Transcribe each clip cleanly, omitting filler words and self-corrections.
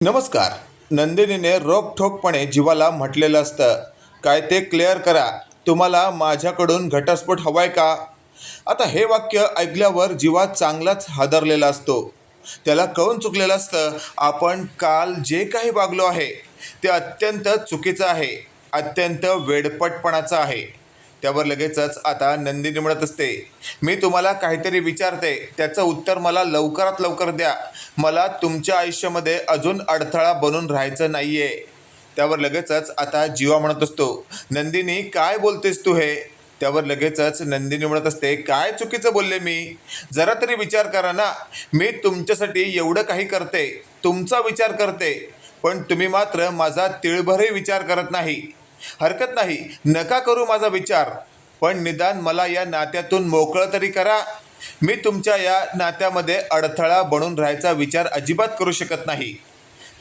नमस्कार. नंदिनीने रोखठोकपणे जीवाला म्हटलेलं असतं, काय ते क्लिअर करा. तुम्हाला माझ्याकडून घटस्फोट हवाय का? आता हे वाक्य ऐकल्यावर जीवा चांगलाच हादरलेला असतो. त्याला कळून चुकलेलं असतं, आपण काल जे काही वागलो आहे ते अत्यंत चुकीचं आहे, अत्यंत वेडपटपणाचं आहे. त्यावर लगेचच आता नंदिनी म्हणत असते, मी तुम्हाला काहीतरी विचारते, त्याचं उत्तर मला लवकरात लवकर द्या. मला तुमच्या आयुष्यामध्ये अजून अडथळा बनून राहायचं नाहीये. त्यावर लगेचच आता जीवा म्हणत असतो, नंदिनी काय बोलतेस तू हे? त्यावर लगेचच नंदिनी म्हणत असते, काय चुकीचं बोलले मी? जरा तरी विचार करा ना. मी तुमच्यासाठी एवढं काही करते, तुमचा विचार करते, पण तुम्ही मात्र माझा तिळभरही विचार करत नाही. हरकत नाही, नका करू माझा विचार, पण निदान मला या नात्यातून मोकळं तरी करा. मी तुमच्या या नात्यामध्ये अडथळा बनून राहायचा विचार अजिबात करू शकत नाही.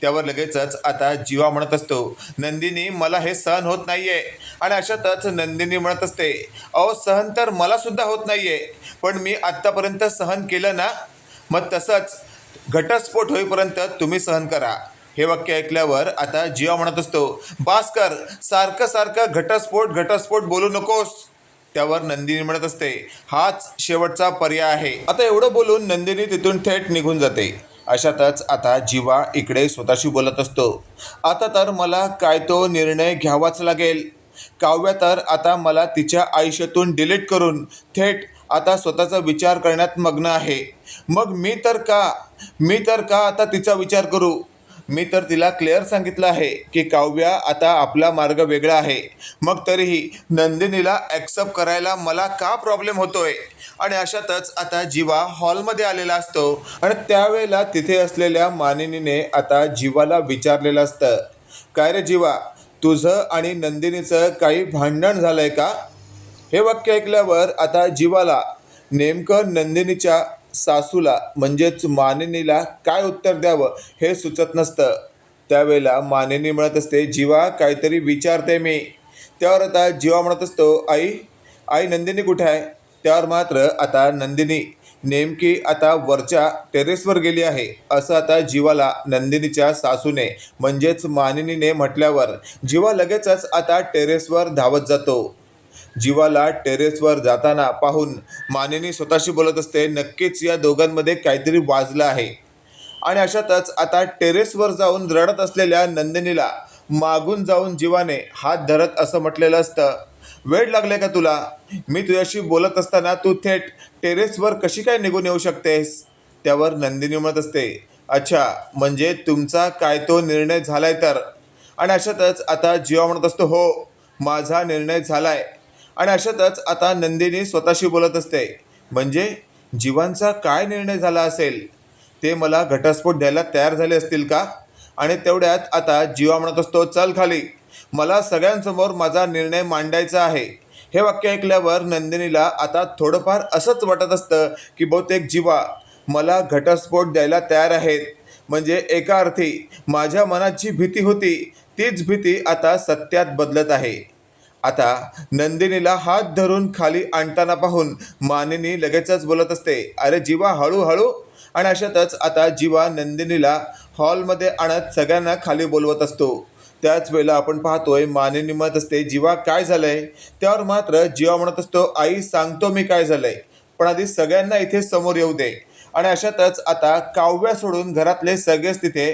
त्यावर लगेचच आता जीवा म्हणत असतो, नंदिनी मला हे सहन होत नाहीये. आणि अशातच नंदिनी म्हणत असते, अहो सहन तर मला सुद्धा होत नाहीये, पण मी आत्तापर्यंत सहन केलं ना, मग तसंच घटस्फोट होईपर्यंत तुम्ही सहन करा. हे वाक्य ऐकल्यावर आता जीवा म्हणत असतो, भास्कर सारखं सारखं घटस्फोट घटस्फोट बोलू नकोस. त्यावर नंदिनी म्हणत असते, हाच शेवटचा पर्याय आहे. आता एवढं बोलून नंदिनी तिथून थेट निघून जाते. अशातच आता जीवा इकडे स्वतःशी बोलत असतो, आता तर मला काय तो निर्णय घ्यावाच लागेल. काव्या तर आता मला तिच्या आयुष्यातून डिलीट करून थेट आता स्वतःचा विचार करण्यात मग्न आहे. मग मी तर का आता तिचा विचार करू? मी तर तिला क्लिअर सांगितलं आहे की काव्या आता आपला मार्ग वेगळा आहे. मग तरीही नंदिनीला ॲक्सेप्ट करायला मला का प्रॉब्लेम होतोय? आणि अशातच आता जीवा हॉलमध्ये आलेला असतो आणि त्यावेळेला तिथे असलेल्या मानिनीने आता जीवाला विचारलेलं असतं, काय रे जीवा, तुझं आणि नंदिनीचं काही भांडण झालंय का? हे वाक्य ऐकल्यावर आता जीवाला नेमकं नंदिनीच्या सासूला म्हणजेच मानिनीला काय उत्तर द्यावं हे सुचत नसतं. त्यावेळेला मानिनी म्हणत असते, जीवा काहीतरी विचारते मी. त्यावर आता जीवा म्हणत असतो, आई आई नंदिनी कुठे आहे? त्यावर मात्र आता नंदिनी नेमकी आता वरच्या टेरेसवर गेली आहे असं आता जीवाला नंदिनीच्या सासूने म्हणजेच मानिनीने म्हटल्यावर जीवा लगेचच आता टेरेसवर धावत जातो. जीवाला टेरेसवर जाताना पाहून मानिनी स्वतःशी बोलत असते, नक्कीच या दोघांमध्ये काहीतरी वाजलं आहे. आणि अशातच आता टेरेसवर जाऊन रडत असलेल्या नंदिनीला मागून जाऊन जीवाने हात धरत असं म्हटलेलं असतं, वेळ लागले का तुला? मी तुझ्याशी बोलत असताना तू थेट टेरेसवर कशी काय निघून येऊ शकतेस? त्यावर नंदिनी म्हणत असते, अच्छा म्हणजे तुमचा काय तो निर्णय झालाय तर? आणि अशातच आता जीवा म्हणत असतो, हो माझा निर्णय झालाय. आणि अशातच आता नंदिनी स्वतःशी बोलत असते, म्हणजे जीवांचा काय निर्णय झाला असेल? ते मला घटस्फोट द्यायला तयार झाले असतील का? आणि तेवढ्यात आता जीवा म्हणत असतो, चल खाली, मला सगळ्यांसमोर माझा निर्णय मांडायचा आहे. हे वाक्य ऐकल्यावर नंदिनीला आता थोडंफार असंच वाटत असतं की बहुतेक जीवा मला घटस्फोट द्यायला तयार आहेत. म्हणजे एका अर्थी माझ्या मनात जी भीती होती तीच भीती आता सत्यात बदलत आहे. आता नंदिनीला हात धरून खाली आणताना पाहून मानिनी लगेचच बोलत असते, अरे जीवा हळूहळू. आणि अशातच आता जीवा नंदिनीला हॉलमध्ये आणत सगळ्यांना खाली बोलवत असतो. त्याच वेळेला आपण पाहतोय मानिनी म्हणत असते, जीवा काय झालंय? त्यावर मात्र जीवा म्हणत असतो, आई सांगतो मी काय झालंय, पण आधी सगळ्यांना इथे समोर येऊ दे. आणि अशातच आता काव्या सोडून घरातले सगळेच तिथे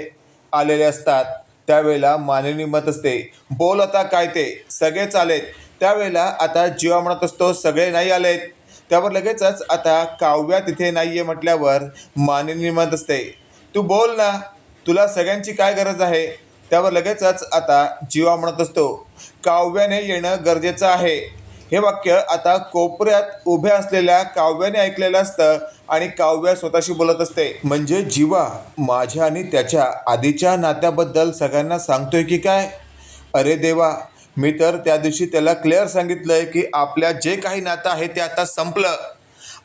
आलेले असतात. त्यावेळेला मानिनी म्हणत असते, बोल आता काय ते सगळेच आलेत. त्यावेळेला आता जीवा म्हणत असतो, सगळे नाही आलेत. त्यावर लगेचच आता काव्या तिथे नाहीये म्हटल्यावर मानिनी म्हणत असते, तू बोल ना, तुला सगळ्यांची काय गरज आहे? त्यावर लगेचच आता जीवा म्हणत असतो, काव्याने येणं गरजेचं आहे. हे वाक्य आता कोपऱ्यात उभ्या असलेल्या काव्याने ऐकलेलं असतं आणि काव्या स्वतःशी बोलत असते, म्हणजे जीवा माझ्या आणि त्याच्या आधीच्या नात्याबद्दल सगळ्यांना सांगतोय की काय? अरे देवा, मी तर त्या दिवशी त्याला क्लिअर सांगितलंय की आपल्या जे काही नातं आहे ते आता संपलं.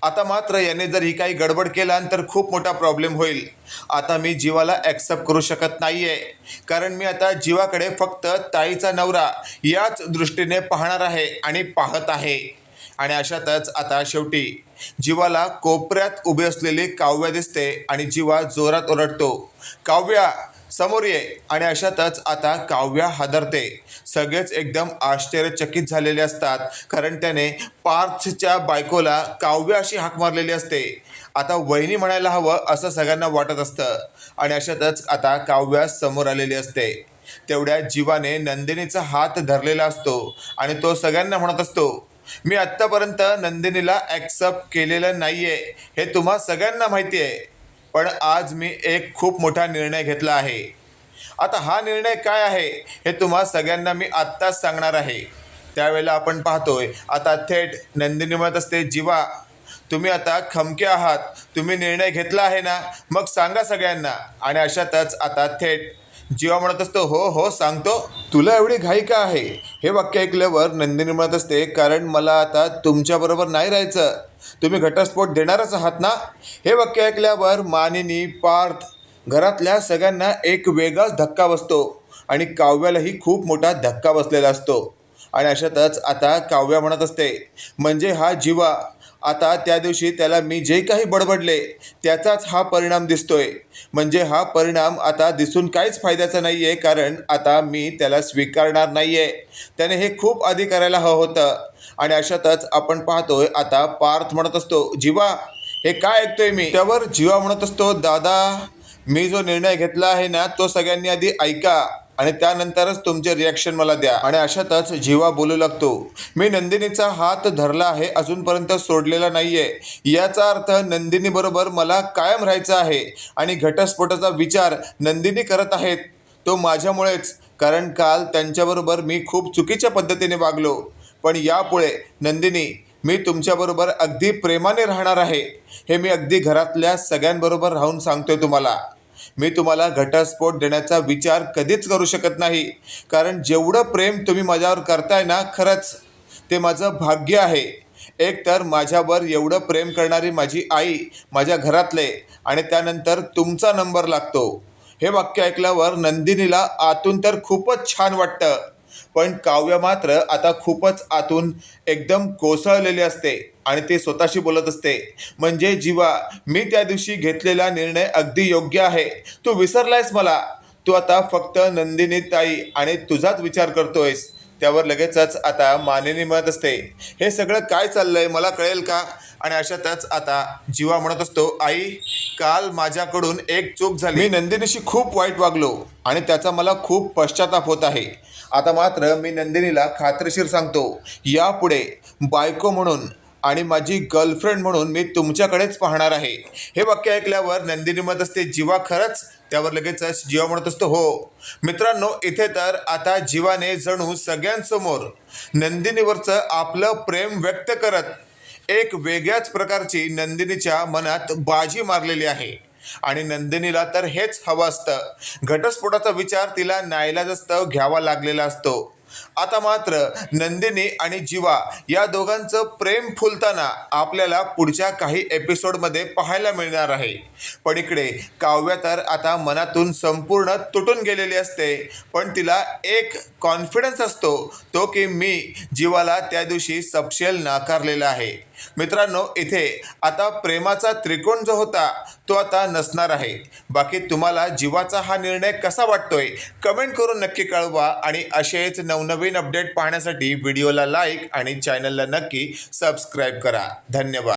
आता मात्र याने जर ही काही गडबड केला तर खूप मोठा प्रॉब्लेम होईल. आता मी जीवाला ॲक्सेप्ट करू शकत नाही आहे, कारण मी आता जीवाकडे फक्त ताईचा नवरा याच दृष्टीने पाहणार आहे आणि पाहत आहे. आणि अशातच आता शेवटी जीवाला कोपऱ्यात उभी असलेली काव्या दिसते आणि जीवा जोरात ओरडतो, काव्या समोर ये. आणि अशातच आता काव्या हादरते. सगळेच एकदम आश्चर्यचकित झालेले असतात, कारण त्याने पार्थच्या बायकोला काव्या अशी हाक मारलेली असते. आता वहिनी म्हणायला हवं असं सगळ्यांना वाटत असतं. आणि अशातच आता काव्या समोर आलेली असते. तेवढ्या जीवाने नंदिनीचा हात धरलेला असतो आणि तो सगळ्यांना म्हणत असतो, मी आत्तापर्यंत नंदिनीला ॲक्सेप्ट केलेलं नाही आहे, हे तुम्हा सगळ्यांना माहिती आहे. पण आज मी एक खूप मोठा निर्णय घेतला आहे. आता हा निर्णय काय आहे हे तुम्हा सगळ्यांना मी आत्ताच सांगणार आहे. त्यावेळेला आपण पाहतोय आता थेट नंदिनी म्हणत असते, जीवा तुम्ही आता खमके आहात, तुम्ही निर्णय घेतला आहे ना, मग सांगा सगळ्यांना. आणि अशातच आता थेट जीवा म्हणत असतो, हो हो सांगतो. तुला एवढी घाई का आहे? हे वाक्य ऐकल्यावर नंदिनी म्हणत असते, कारण मला आता तुमच्याबरोबर नाही राहायचं, तुम्ही घटस्फोट देणारच आहात ना. हे वाक्य ऐकल्यावर मानिनी, पार्थ, घरातल्या सगळ्यांना एक वेगळाच धक्का बसतो आणि काव्यालाही खूप मोठा धक्का बसलेला असतो. आणि अशातच आता काव्या म्हणत असते, म्हणजे हा जीवा आता त्या दिवशी त्याला मी जे काही बडबडले त्याचाच हा परिणाम दिसतोय. म्हणजे हा परिणाम आता दिसून काहीच फायद्याचा नाही आहे, कारण आता मी त्याला स्वीकारणार नाही आहे. त्याने हे खूप आधी करायला हवं होतं. आणि अशातच आपण पाहतोय आता पार्थ म्हणत असतो, जीवा हे काय ऐकतोय मी. त्यावर जीवा म्हणत असतो, दादा मी जो निर्णय घेतला आहे ना तो सगळ्यांनी आधी ऐका आणि त्यानंतरच तुमचे रिॲक्शन मला द्या. आणि अशातच जीवा बोलू लागतो, मी नंदिनीचा हात धरला आहे, अजूनपर्यंत सोडलेला नाही आहे. याचा अर्थ नंदिनी बरोबर मला कायम राहायचं आहे. आणि घटस्फोटाचा विचार नंदिनी करत आहेत तो माझ्यामुळेच, कारण काल त्यांच्याबरोबर मी खूप चुकीच्या पद्धतीने वागलो. पण यापुढे नंदिनी मी तुमच्याबरोबर अगदी प्रेमाने राहणार आहे. हे मी अगदी घरातल्या सगळ्यांबरोबर राहून सांगतोय तुम्हाला. मी तुम्हाला घटस्फोट देण्याचा विचार कधीच करू शकत नाही, कारण जेवढं प्रेम तुम्ही माझ्यावर करताय ना, खरंच ते माझं भाग्य आहे. एक तर माझ्यावर एवढं प्रेम करणारी माझी आई, माझ्या घरातले, आणि त्यानंतर तुमचा नंबर लागतो. हे वाक्य ऐकल्यावर नंदिनीला आतून तर खूपच छान वाटतं, पण काव्य मात्र आता खूपच आतून एकदम कोसळलेली असते. आणि ते स्वतःशी बोलत असते, म्हणजे जीवा मी त्या दिवशी घेतलेला निर्णय अगदी योग्य आहे. तू विसरलायस मला. तू आता फक्त नंदिनी ताई आणि तुझाच विचार करतोयस. त्यावर लगेचच आता मानिनी म्हणत असते, हे सगळं काय चाललंय मला कळेल का. आणि अशातच आता जीवा म्हणत असतो, आई काल माझ्याकडून एक चूक झाली, मी नंदिनीशी खूप वाईट वागलो आणि त्याचा मला खूप पश्चाताप होत आहे. आता मात्र मी नंदिनीला खात्रीशीर सांगतो, यापुढे बायको म्हणून आणि माझी गर्लफ्रेंड म्हणून मी तुमच्याकडेच पाहणार आहे. हे वाक्य ऐकल्यावर नंदिनी म्हणत असते, जीवा खरंच. त्यावर लगेचच जीवा म्हणत असतो, हो. मित्रांनो इथे तर आता जीवाने जणू सगळ्यांसमोर नंदिनीवरचं आपलं प्रेम व्यक्त करत एक वेगळ्याच प्रकारची नंदिनीच्या मनात बाजी मारलेली आहे. आणि नंदिनीला तर हेच हवं असतं. घटस्फोटाचा विचार तिला नाईलाजास्तव घ्यावा लागलेला असतो. आता मात्र नंदिनी आणि जीवा या दोघांचं प्रेम फुलताना आपल्याला पुढच्या काही एपिसोडमध्ये पाहायला मिळणार आहे. पण इकडे काव्या तर आता मनातून संपूर्ण तुटून गेलेली असते, पण तिला एक कॉन्फिडन्स असतो, तो की मी जीवाला त्या दिवशी सपशेल नाकारलेला आहे. मित्रांनो इथे आता प्रेमाचा त्रिकोण जो होता तो आता नसणार आहे. बाकी तुम्हाला जीवाचा हा निर्णय कसा वाटतोय कमेंट करून नक्की कळवा. आणि असेच नवनवीन अपडेट पाहण्यासाठी व्हिडिओला लाईक आणि चॅनलला नक्की सबस्क्राईब करा. धन्यवाद.